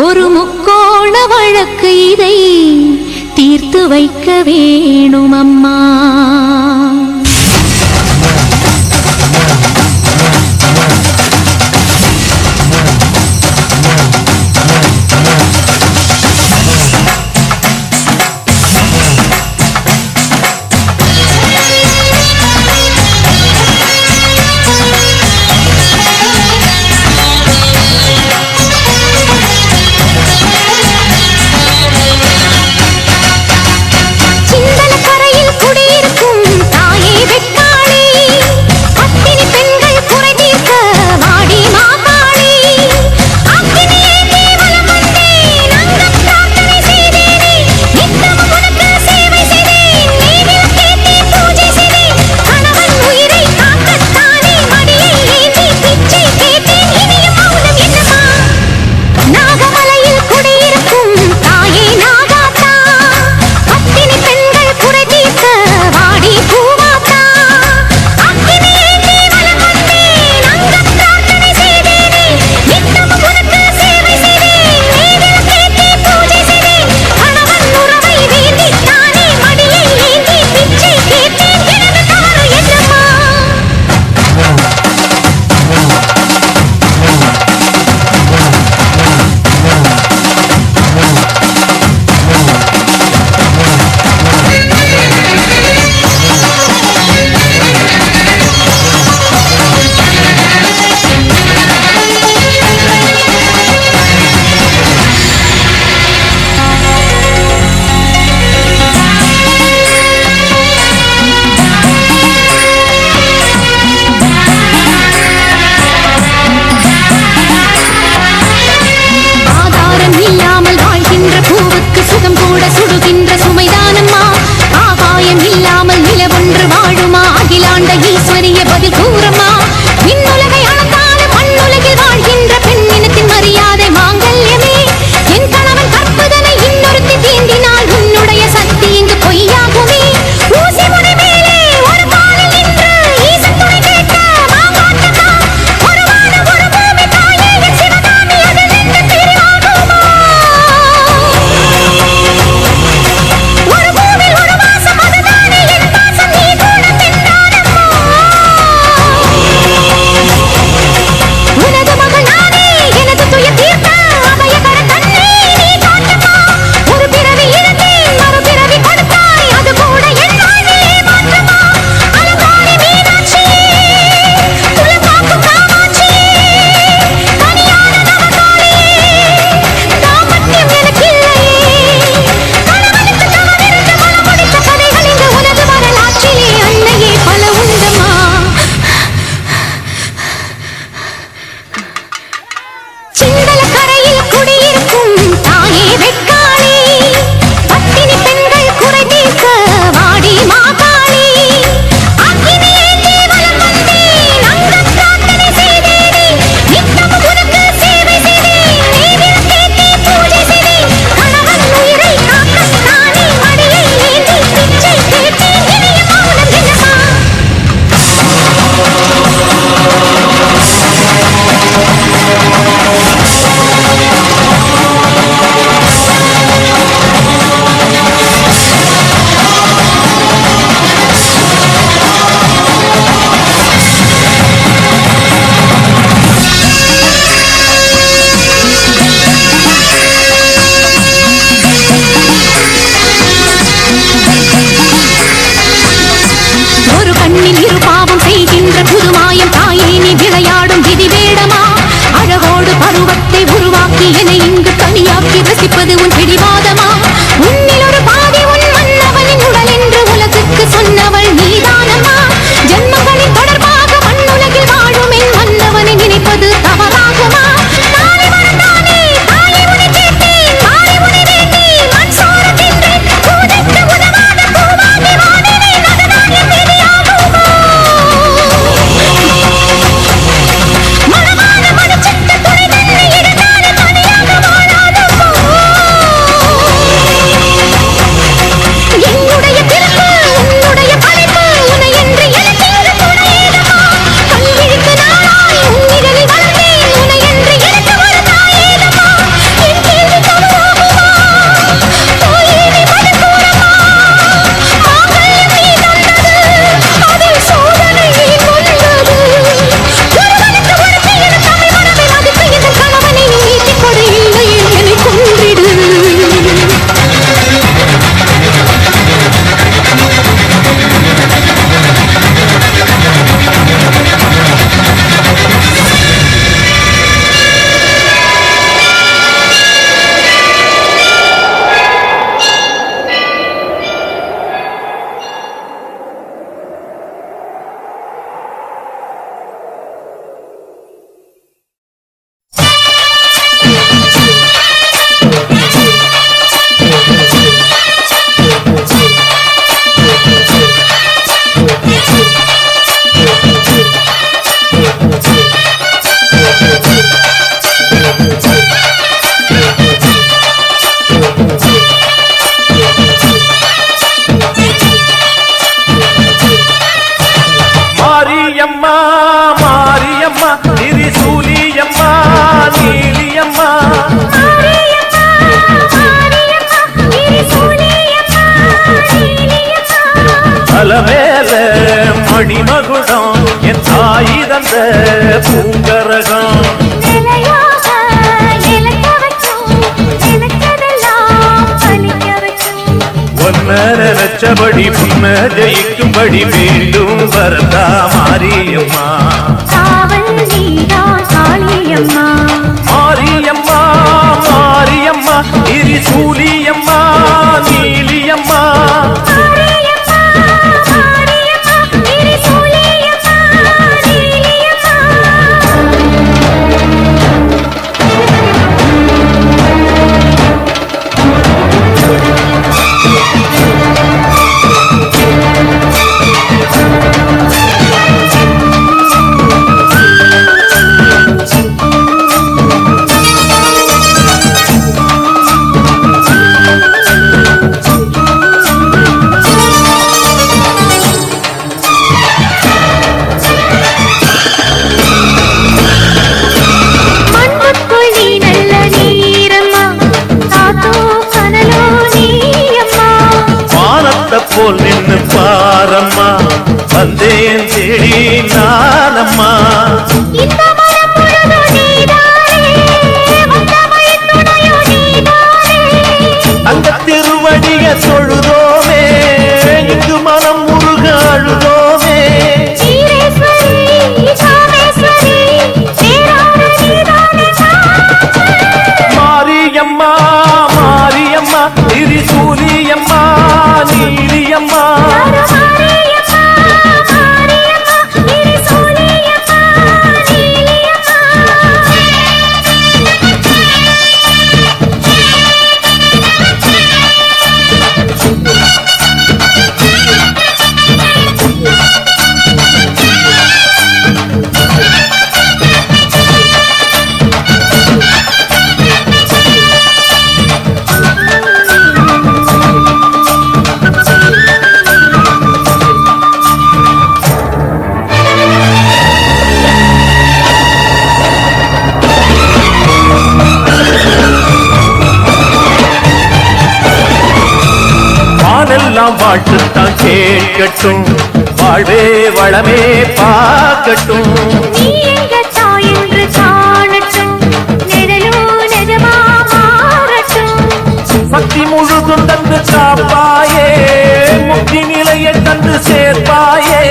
ஒரு முக்கோண வழக்கு இதை தீர்த்து வைக்க வேணும் அம்மா. பூங்கரகம் நினைச்சபடி புன்ன ஜெயிக்கும்படி மீண்டும் வரதா மாரியம்மா மாரியம்மா மாரியம்மா மாரியம்மா திரிசூலியம்மா நீலியம்மா போல் நின்னு பாரம்மா வந்தேன் தேடி நானம்மா அந்த திருவடிய தொழுதோமே இங்கு மனம் முருக அழுதோமே மாரியம்மா மாரியம்மா திரிசூலியம்மா நீலியம்மா எல்லாம் வாழ்த்துத்தான் கேட்கட்டும் வாழ்வே வளமே பார்க்கட்டும் நீ எங்க தாய் என்று காணட்டும் நிழலோ நிஜமா மாறட்டும் சக்தி முழுதும் தந்து காப்பாயே முக்தி நிலையை தந்து சேர்ப்பாயே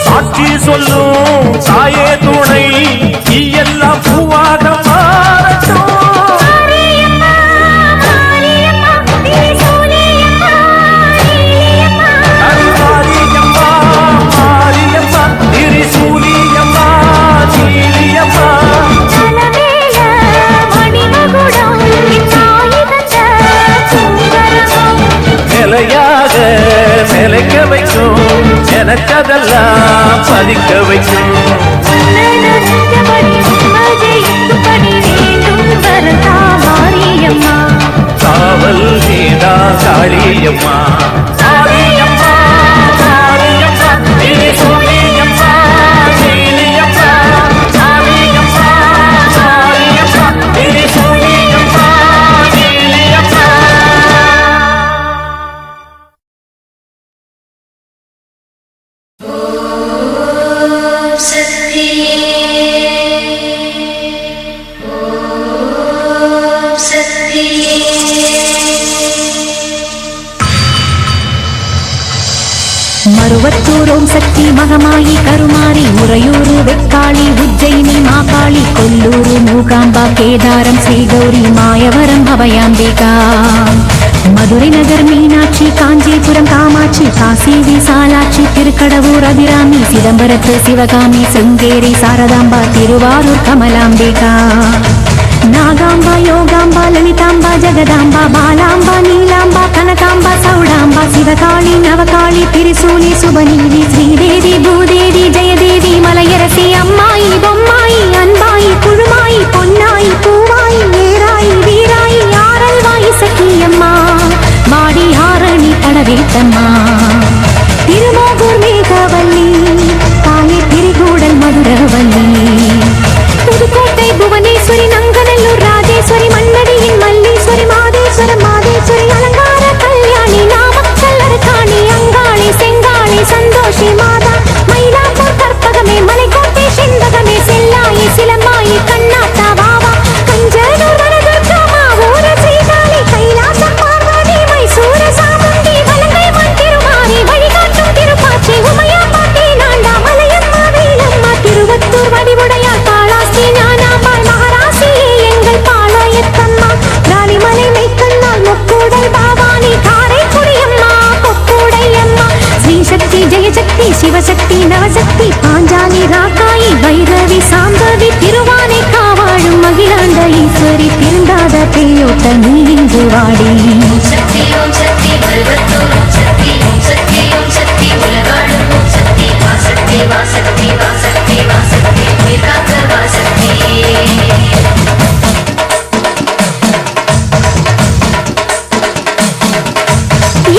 சாட்சி சொல்லும் தாயே துணை எல்லாம் பூவாக மாறட்டும் மாரியம்மா மாரியம்மா திரிசூலியம்மா நீலியம்மா நிலையாக நிலைக்க வைக்கும் எனக்கதெல்லாம் பதிக்க வைக்கும் காவல் நீதா காளியம்மா மாரியம்மா மாரியம்மா திரிசூலியம்மா நீலியம்மா மாரியம்மா மாரியம்மா திரிசூலியம்மா நீலியம்மா மருவத்தூரோம் சக்தி மகமாயி கருமாரி உறையூரு வெக்காளி உஜ்ஜயினி மாகாளி கொல்லூரு மூகாம்பா கேதாரம் ஸ்ரீகௌரி மாயவரம் அபயாம்பிகா மதுரை நகர் மீனாட்சி காஞ்சிபுரம் காமாட்சி காசி விசாலாட்சி திருக்கடவூர் அபிராமி சிதம்பரத்து சிவகாமி சிருங்கேரி சாரதாம்பா திருவாரூர் கமலாம்பிகா நாகாம்பா யோகாம்பா லலிதாம்பா ஜெகதாம்பா பாலாம்பா நீலாம்பா கனகாம்பா சௌடாம்பா சிவகாளி நவகாளி திரிசூலி சுபநீதி ஸ்ரீதேவி பூதேவி ஜெயதேவி மலையரசி அம்மாயி பொம்மாயி அன்பாயி குழுமாயி பொன்னாயி பூவாயி ஏராயி வீராயி ஆரல்வாயி சக்கியம்மா மாடி ஆரணி படவேட்டம்மா திருமோகூர் மேகவல்லி தாயே திரிகூடல் மதுரவல்லி புதுக்கோட்டை புவனேஸ்வரி நங்கநல்லூர் ராஜேஸ்வரி மண்ணடியின் மல்லீஸ்வரி மாதேஸ்வரம் மாதேஸ்வரி அலங்கார கல்யாணி நாமக்கல் அரக்கா சிவசக்தி பாஞ்சாலி ராக்காயி வைரவி சாம்பவி திருவானை காவாழும் மகிழாண்ட ஈஸ்வரி திருந்தாத பேயோட்ட நீ இங்கு வாடி. ஓம் சக்தி பல்வத்தோர் ஓம் சக்தி உலகாளும் ஓம் சக்தி வாசக்தி வாசக்தி வாசக்தி வாசக்தி உயிர் காக்க வாசக்தி.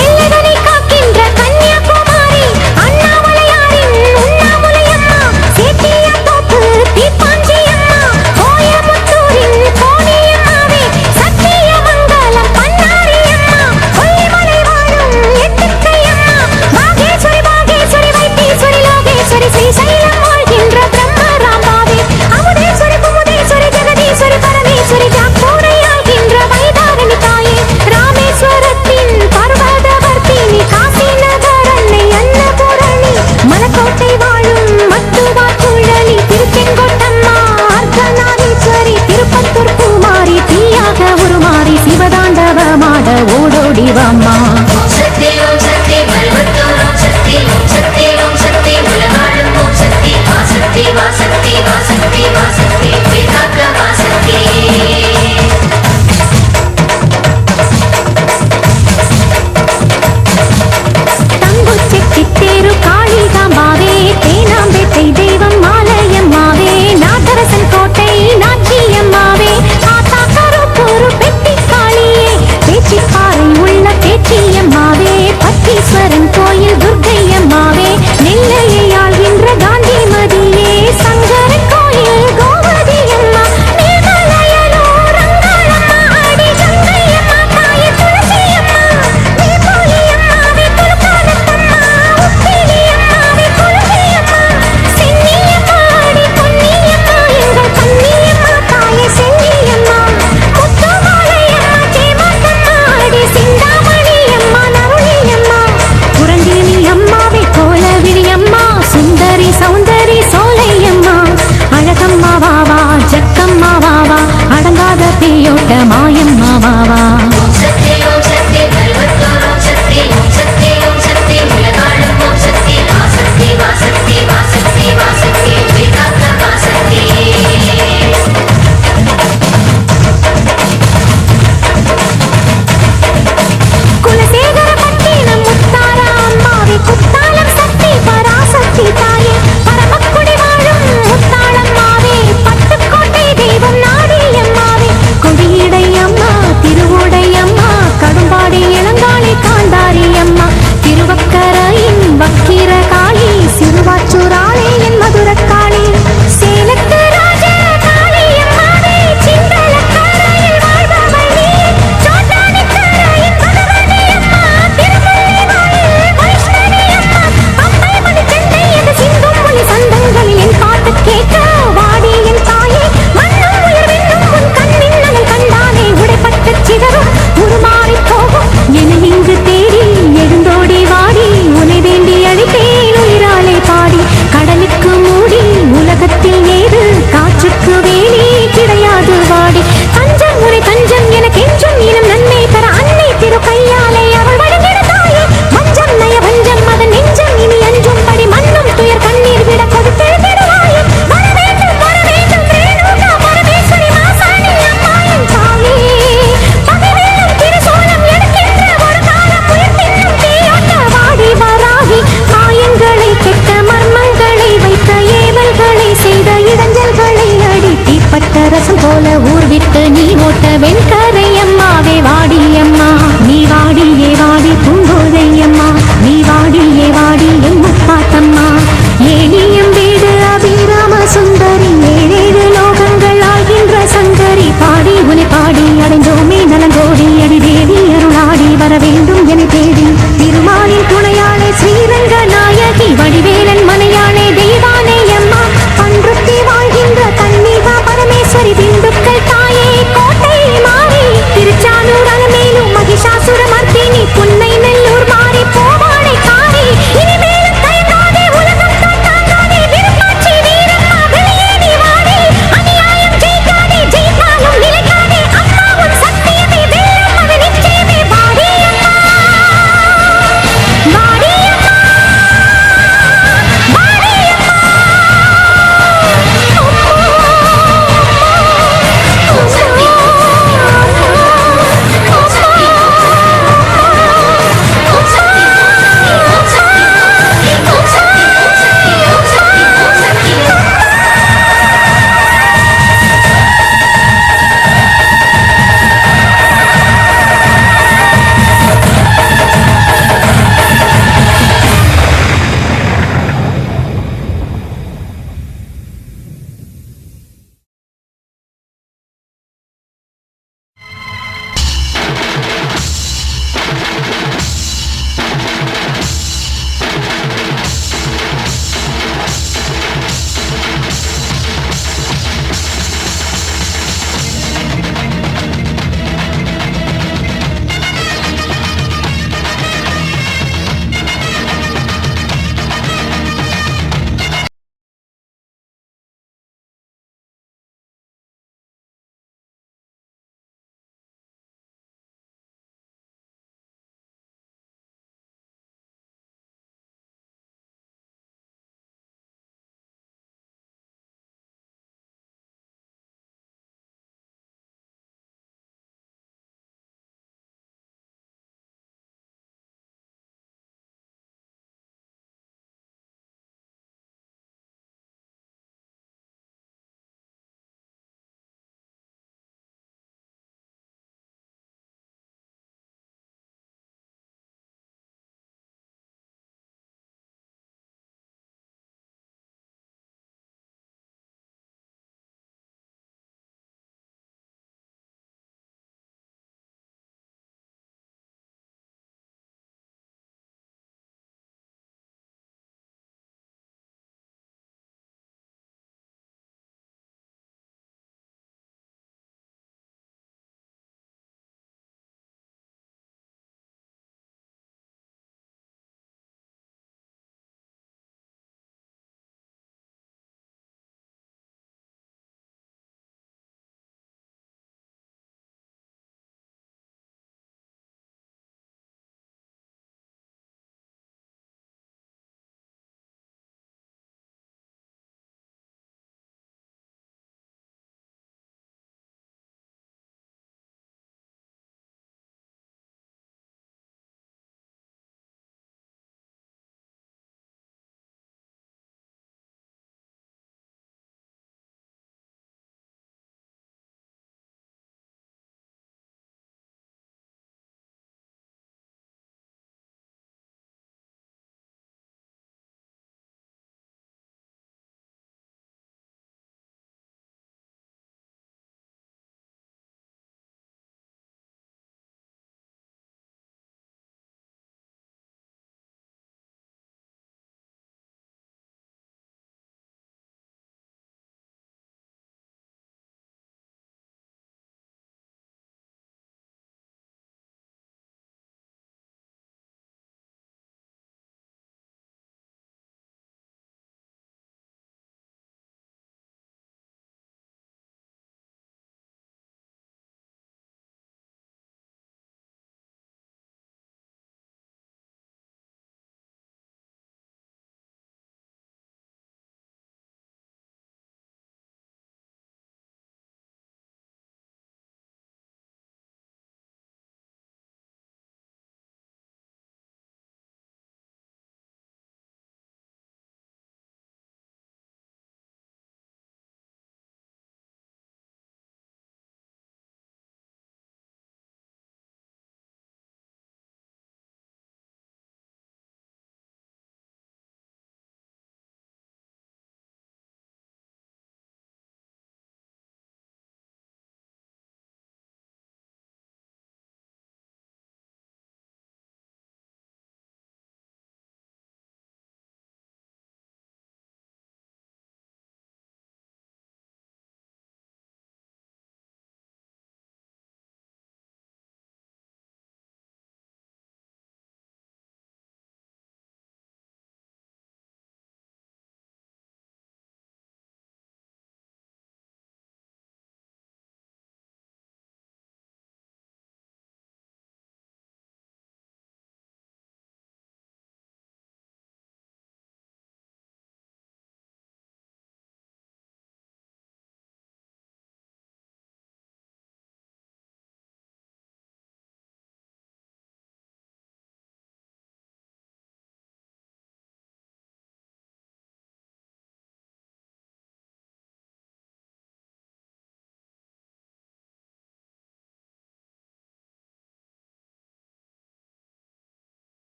எல்லைகளை காக்கின்ற கன்னியாகுமரி அண்ணாமலையாரின் உண்ணாமுலையம்மா சேத்தியாத்தோப்பு தீப்பாஞ்சியம்மா கோயமுத்தூரின் கோணியம்மாவே சத்தியமங்கலம் பன்னாரியம்மா கொல்லிமலை வாழும் எட்டுக்கையம்மா பாகேஸ்வரி பாகேஸ்வரி வைத்தீஸ்வரி லோகேஸ்வரி ஸ்ரீசைலம் வாழ்கின்ற பிரம்மராம்பாவே அமுதேஸ்வரி குமுதேஸ்வரி ஜெகதீஸ்வரி பரமேஸ்வரி ஜாப்பூரை ஆகின்ற வைதாரணி தாயே ராமேஸ்வரத்தின் பர்வதவர்த்தினி காசி நகர் அன்னை அன்னபூரணி மலக்கோட்டை வாழும் மட்டுவா குழலி திருச்செங்கோட்டம்மா அர்த்தநாதீஸ்வரி திருப்பத்தூர் பூமாரி தீயாக உருமாறி சிவதாண்டவமாட ஓடோடி வாம்மா. ஓம் சக்தி பல்வத்தோர் ஓம் சக்தி உலகாளும் ஓம் சக்தி வாசக்தி வாசக்தி வாசக்தி வாசக்தி உயிர் காக்க வாசக்தி. தங்குச்செட்டித்தேரு காளிகாம்பாவே தேனாம்பேட்டை தெய்வம் மாலையம்மாவே நாகரசன் கோட்டை நாச்சியம்மாவே ஆத்தா கருப்பூரு பெட்டி காளியே பேச்சிப்பாறை உள்ள பேச்சியம்மாவே பத்தீஸ்வரன் கோயில் துர்க்கையம்மாவே நெல்லையை ஆள்கின்ற காந்திமதியே சங்கரன் கோயில் கோவதியம்மா மேகாலயலூர் அங்காளம்மா ஆடி கங்கையம்மா தாயே துளசியம்மா வேப்பூலியம்மாவே துலுக்கானத்தம்மா உப்பிலியம்மாவே குலவியம்மா சென்னியம்மா ஆடி பொன்னியம்மா எங்கள் கன்னியம்மா தாயே செல்லியம்மா முத்துமாலையம்மா ஜெயமாத்தம்மா ஆடி சிந்தாமணியம்மா நருளியம்மா புரஞ்சினி அம்மாவே கோலவிழியம்மா சுந்தரி சௌந்தரி சோலையம்மா அழகம்மா வாவா ஜக்கம்மா வாவா அடங்காத பேயோட்ட மாயம்மா வாவா. ஓம் சக்தி பல்வத்தோர் ஓம் சக்தி உலகாளும் ஓம் சக்தி வாசக்தி வாசக்தி வாசக்தி வாசக்தி உயிர் காக்க வாசக்தி. குலசேகரப்பட்டினம் முத்தாரா அம்மாவே குத்தாலம் சக்தி பராசக்தி தாயே பரமக்குடி வாழும் முத்தாளம்மாவே பட்டுக்கோட்டை தெய்வம் நாடியம்மாவே கொடியடை அம்மா திருவுடை அம்மா கடும்பாடி இளங்காளி காந்தாரி அம்மா திருவக்கரையின் வக்கிர காளி சிறுவாச்சூராளே என் மதுரக்காளி சேலத்து ராஜ காளி அம்மாவே சிங்களக்கரையில் வாழ்பவள் நீ சோட்டானிக்கரையின் மதுரணி அம்மா திருமலை வாயில் வைஷ்ணவி அம்மா அம்மை மணி சென்னை எது சிந்தும் மொழி சந்தங்களில் என் பாட்டு கேட்க வாடி என் தாயே மண்ணும் உயிர் வெண்ணும் உன் கண்ணின் நகல் கண்டானே உடைப்பட்டு சிதறும் உருமாறி போகும் என இங்கு தேடி எழுந்தோடி வாடி உனை வேண்டி அழைத்தேன் உயிராலே பாடி கடலுக்கு மூடி உலகத்தில் ஏது காற்றுக்கு வேலி கிடையாது வாடி தஞ்சம் உரை தஞ்சம் எனக்கென்றும் இனம் நன்மை தர அன்னை திரு கையாலே அவள் வழங்கிட தாயே மஞ்சம் நய வஞ்சம் அதன் நெஞ்சம் இனி அஞ்சும் படி மண்ணும் துயர் கண்ணீர் விட கொடுத்தெழுதிடுவாயே வர வேண்டும் ரேணுகா பரமேஸ்வரி மாசாணி அம்மா என் தாயே பகைவெல்லும் திருசூலம் எடுக்கின்ற ஒரு காலம் உயிர் தின்னும் தீயோட்ட வாடி வராகி காயங்களை கெட்ட மர்மங்களை வைத்த ஏவல்களை செய்த இடைஞ்சல்களை அடி தீப்பட்ட ரசம் போல ஊர் விட்டு நீ ஓட்ட வெண்க